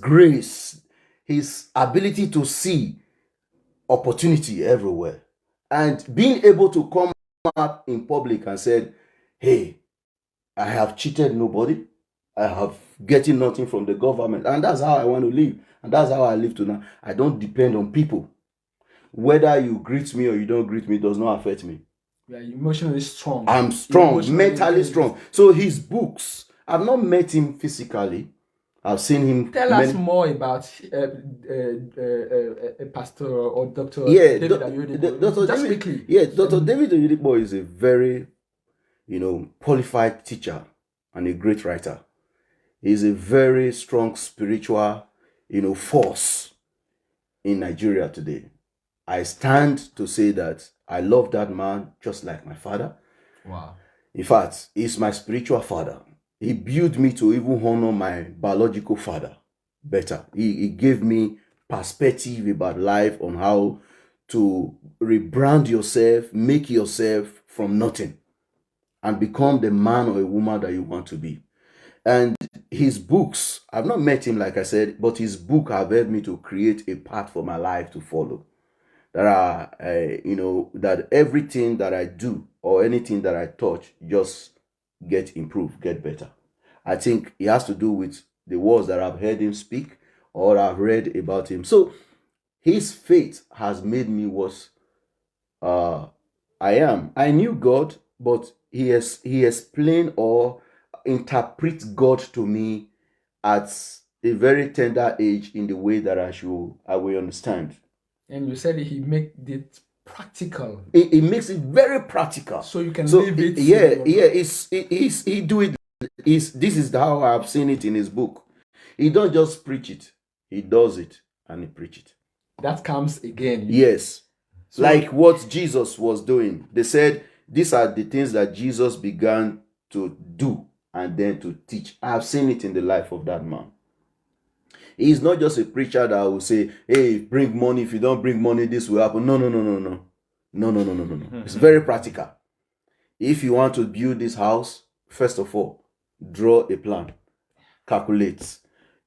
grace, his ability to see opportunity everywhere. And being able to come up in public and said, hey, I have cheated nobody. I have getting nothing from the government. And that's how I want to live. And that's how I live tonight. I don't depend on people. Whether you greet me or you don't greet me does not affect me. You are emotionally strong. I'm strong, mentally strong. So his books, I've not met him physically. I've seen him. Tell us more about Pastor or Dr. David Oyedepo. Just quickly. Yeah, Dr. David Oyedepo is a very, qualified teacher and a great writer. He's a very strong spiritual, force in Nigeria today. I stand to say that I love that man just like my father. Wow. In fact, he's my spiritual father. He built me to even honor my biological father better. He gave me perspective about life on how to rebrand yourself, make yourself from nothing, and become the man or a woman that you want to be. And his books, I've not met him, like I said, but his book have helped me to create a path for my life to follow. There are, that everything that I do or anything that I touch just get improved, get better. I think it has to do with the words that I've heard him speak or I've read about him. So his faith has made me what I am. I knew God, but he explained or interprets God to me at a very tender age in the way that I will understand. And you said he made it practical. He makes it very practical, so you can live it. He do it. This is how I've seen it in his book. He don't just preach it; he does it and he preach it. That comes again. Yes, so, like what Jesus was doing. They said these are the things that Jesus began to do and then to teach. I've seen it in the life of that man. He's not just a preacher that will say, hey, bring money. If you don't bring money, this will happen. No. No. It's very practical. If you want to build this house, first of all, draw a plan. Calculate.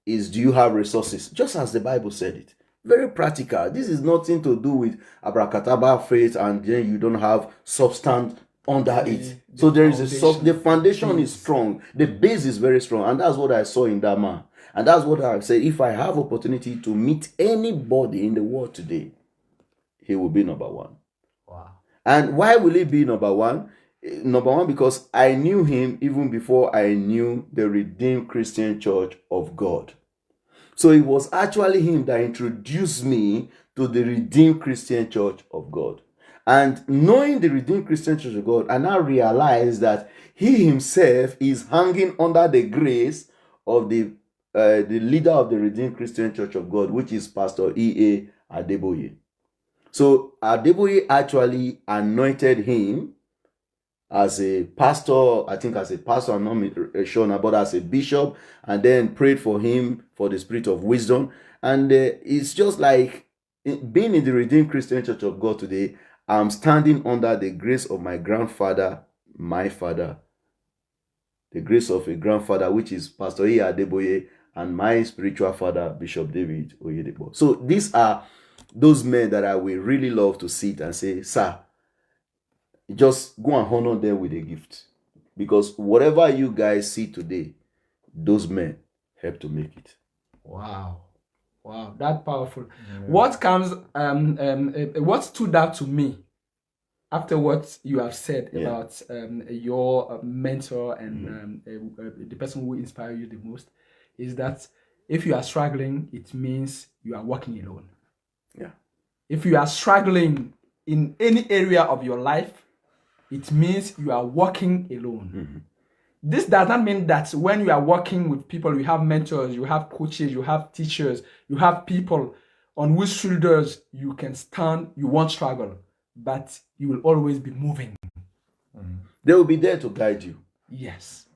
Do you have resources? Just as the Bible said it. Very practical. This is nothing to do with abracadabra faith and then you don't have substance under it. So there is the foundation is strong. The base is very strong. And that's what I saw in that man. And that's what I say. If I have opportunity to meet anybody in the world today, he will be number one. Wow. And why will he be number one? Number one, because I knew him even before I knew the Redeemed Christian Church of God. So it was actually him that introduced me to the Redeemed Christian Church of God. And knowing the Redeemed Christian Church of God, I now realized that he himself is hanging under the grace of the leader of the Redeemed Christian Church of God, which is Pastor E.A. Adeboye. So Adeboye actually anointed him as a pastor, I think as a pastor, I'm not sure, but as a bishop, and then prayed for him for the spirit of wisdom. And it's just like being in the Redeemed Christian Church of God today, I'm standing under the grace of my grandfather, my father, the grace of a grandfather, which is Pastor E. Adeboye, and my spiritual father, Bishop David Oyedepo. So these are those men that I will really love to sit and say, sir, just go and honor them with a gift. Because whatever you guys see today, those men help to make it. Wow. Wow, that's powerful. Yeah. What stood out to me after what you have said about your mentor and the person who inspired you the most is that if you are struggling, it means you are walking alone. Yeah. If you are struggling in any area of your life, it means you are walking alone. Mm-hmm. This does not mean that when you are working with people, you have mentors, you have coaches, you have teachers, you have people on whose shoulders you can stand, you won't struggle, but you will always be moving. Mm-hmm. They will be there to guide you. Yes.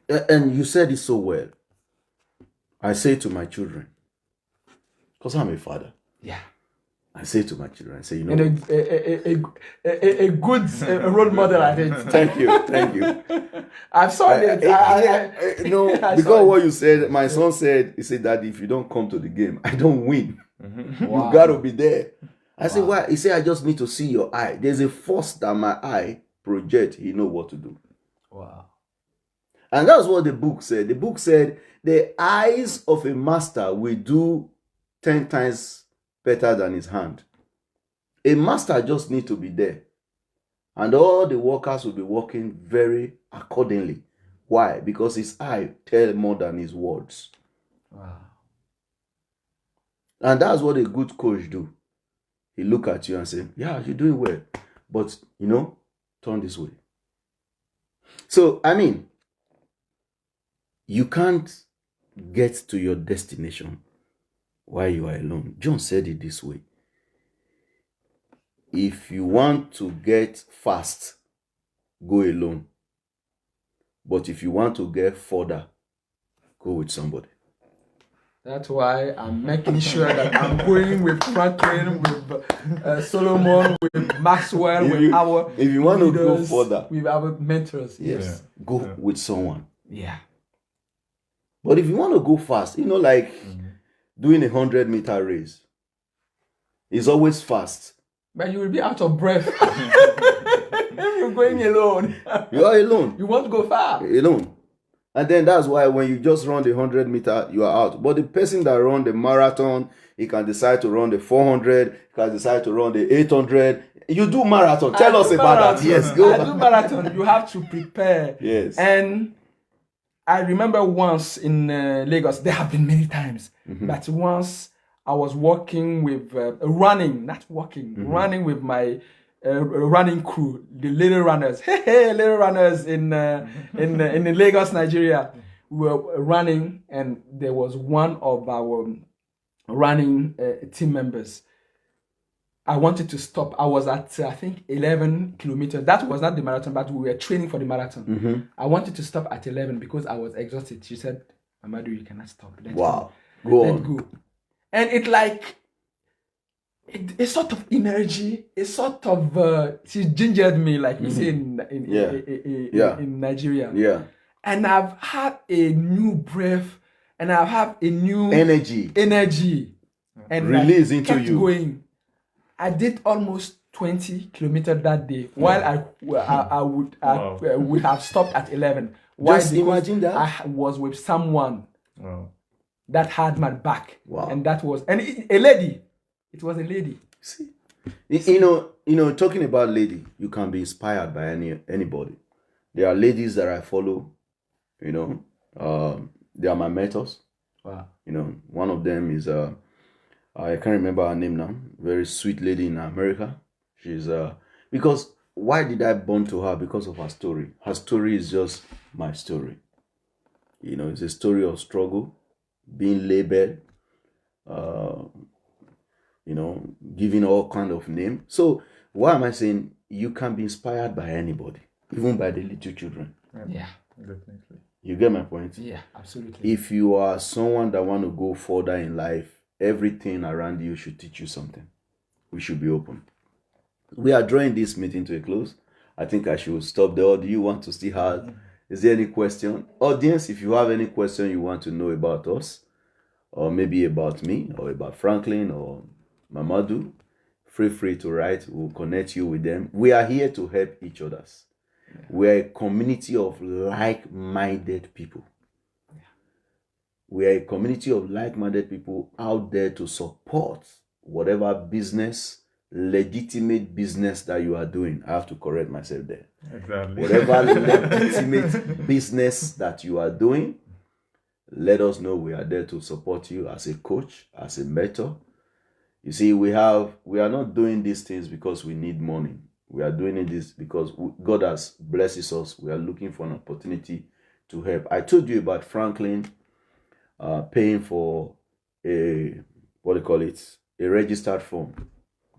And you said it so well. I say to my children, because I'm a father. Yeah. I say to my children, I say, you know, and a good role model, I think. Thank you. I've saw it. Because what you said, my son said, he said that if you don't come to the game, I don't win. Mm-hmm. Wow. You got to be there. I said, why? He said, I just need to see your eye. There's a force that my eye project. He know what to do. Wow. And that's what the book said. The book said, the eyes of a master will do 10 times better than his hand. A master just needs to be there. And all the workers will be working very accordingly. Why? Because his eye tells more than his words. Wow. And that's what a good coach do. He look at you and say, yeah, you're doing well. But, turn this way. So, you can't get to your destination while you are alone. John said it this way. If you want to get fast, go alone. But if you want to get further, go with somebody. That's why I'm making sure that I'm going with Franklin, with Solomon, with Maxwell, if you want leaders, to go further, with our mentors. Yes. Go with someone. Yeah. But if you want to go fast, doing 100-meter race is always fast. But you will be out of breath. If you're going alone. You are alone. You won't go far. Alone. And then that's why when you just run the 100-meter, you are out. But the person that run the marathon, he can decide to run the 400, he can decide to run the 800. You do marathon. Tell us about that. Yes, go. I do marathon. You have to prepare. Yes. And I remember once in Lagos, there have been many times, but once I was walking with running with my running crew, the little runners. Little runners in Lagos, Nigeria. We were running, and there was one of our running team members. I wanted to stop. I was at, I think, 11 kilometers. That was not the marathon, but we were training for the marathon. Mm-hmm. I wanted to stop at 11 because I was exhausted. She said, Amadou, you cannot stop. Let's go. And it's sort of energy, she gingered me, like we say in Nigeria. Yeah. And I've had a new breath, and I've had a new energy. And release into kept you. Going. I did almost 20 kilometers that day, while I would have stopped at 11. Why? Just imagine that. I was with someone that had my back. Wow. And that was a lady. It was a lady. See, you know, talking about lady, you can be inspired by anybody. There are ladies that I follow. You know, they are my mentors. Wow. You know, one of them is I can't remember her name now. Very sweet lady in America. She's because why did I bond to her? Because of her story. Her story is just my story. You know, it's a story of struggle, being labeled, you know, giving all kind of name. So why am I saying you can be inspired by anybody, even by the little children? Yeah, definitely. You get my point? Yeah, absolutely. If you are someone that want to go further in life, everything around you should teach you something. We should be open. We are drawing this meeting to a close. I think I should stop there. Or do you want to still have? Is there any question? Audience, if you have any question you want to know about us, or maybe about me, or about Franklin, or Mamadou, feel free to write. We'll connect you with them. We are here to help each other. We are a community of like-minded people. We are a community of like-minded people out there to support whatever business, legitimate business that you are doing. I have to correct myself there. Exactly. Whatever legitimate business that you are doing, let us know. We are there to support you as a coach, as a mentor. You see, we are not doing these things because we need money. We are doing this because God has blessed us. We are looking for an opportunity to help. I told you about Franklin paying for a registered form.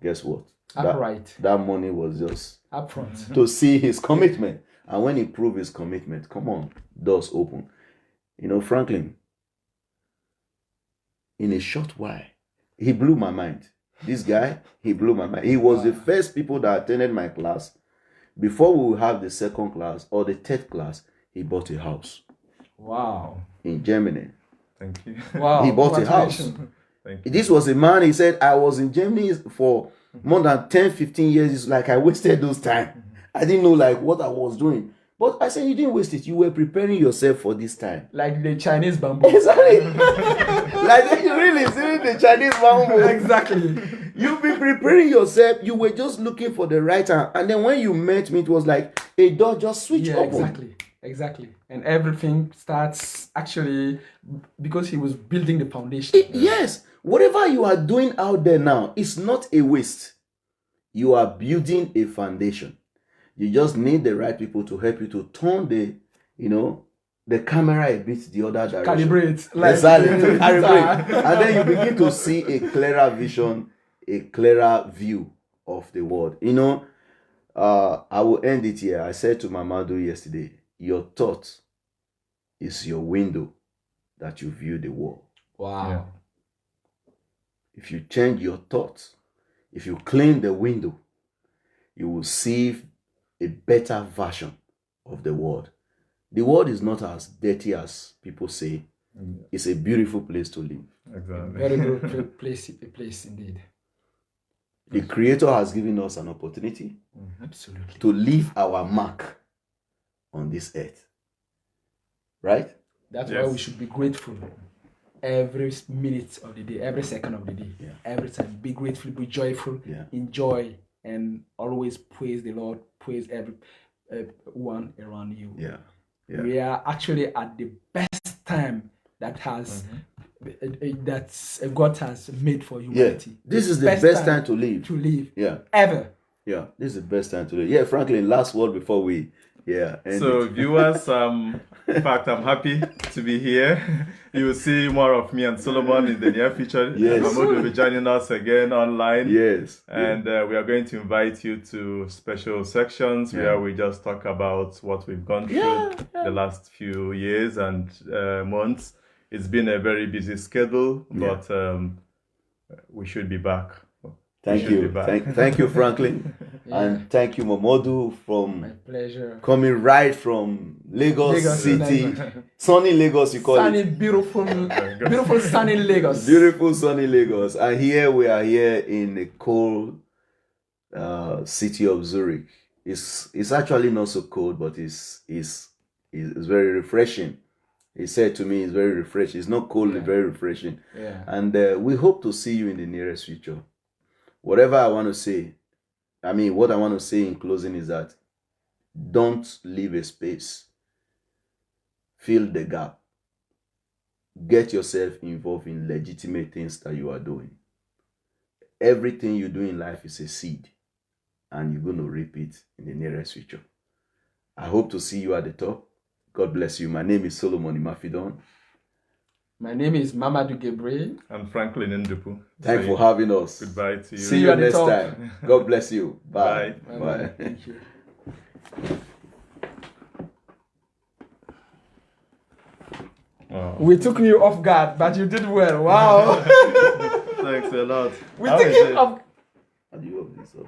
Guess what? That money was just upfront to see his commitment. And when he proved his commitment, come on, doors open. You know, Franklin, in a short while, he blew my mind. This guy, he blew my mind. He was the first people that attended my class. Before we will have the second class or the third class, he bought a house. Wow. In Germany. Thank you. Wow. He bought a house. Thank you. This was a man, he said, I was in Germany for more than 10, 15 years. It's like I wasted those time. I didn't know like what I was doing. But I said, you didn't waste it. You were preparing yourself for this time. Like the Chinese bamboo. Exactly. Like you really see the Chinese bamboo. Exactly. You've been preparing yourself. You were just looking for the right time. And then when you met me, it was like a door just switched open. Exactly. And everything starts actually because he was building the foundation. Yes. Whatever you are doing out there now, it's not a waste. You are building a foundation. You just need the right people to help you to turn the camera a bit the other direction. Calibrate. Exactly. To calibrate. And then you begin to see a clearer vision, a clearer view of the world. You know, I will end it here. I said to Mamadou yesterday, your thought is your window that you view the world. Wow. Yeah. If you change your thoughts, if you clean the window, you will see a better version of the world. The world is not as dirty as people say. It's a beautiful place to live. Exactly. Very good place indeed. The Creator has given us an opportunity Absolutely to leave our mark on this earth. Right? That's why we should be grateful every minute of the day, every second of the day. Yeah. Every time. Be grateful, be joyful, enjoy, and always praise the Lord, praise everyone around you. Yeah. We are actually at the best time that has God has made for humanity. Yeah. This is the best time to live. Yeah. Ever. Yeah. This is the best time to live. Yeah, Franklin, last word before we So viewers, in fact, I'm happy to be here. You will see more of me and Solomon in the near future. Yes. Mahmoud will be joining us again online. Yes. And we are going to invite you to special sections where we just talk about what we've gone through the last few years and months. It's been a very busy schedule, but we should be back. Thank you. Thank you, Franklin. And thank you, Mamadou, My pleasure. coming right from Lagos City. Sunny Lagos, you call it. Beautiful sunny Lagos. Beautiful sunny Lagos. And here we are here in a cold city of Zurich. It's actually not so cold, but it's very refreshing. He said to me, it's very refreshing. It's not cold, it's very refreshing. Yeah. And we hope to see you in the nearest future. Whatever I want to say, what I want to say in closing is that don't leave a space. Fill the gap. Get yourself involved in legitimate things that you are doing. Everything you do in life is a seed, and you're going to reap it in the nearest future. I hope to see you at the top. God bless you. My name is Solomon Imafidon. My name is Mamadou Gebre. And Franklin Ndupu. Thanks for having us. Goodbye to you. See you next time. God bless you. Bye. Bye. Bye. Thank you. Wow. We took you off guard, but you did well. Wow. Thanks a lot. We took you off. How do you open this off?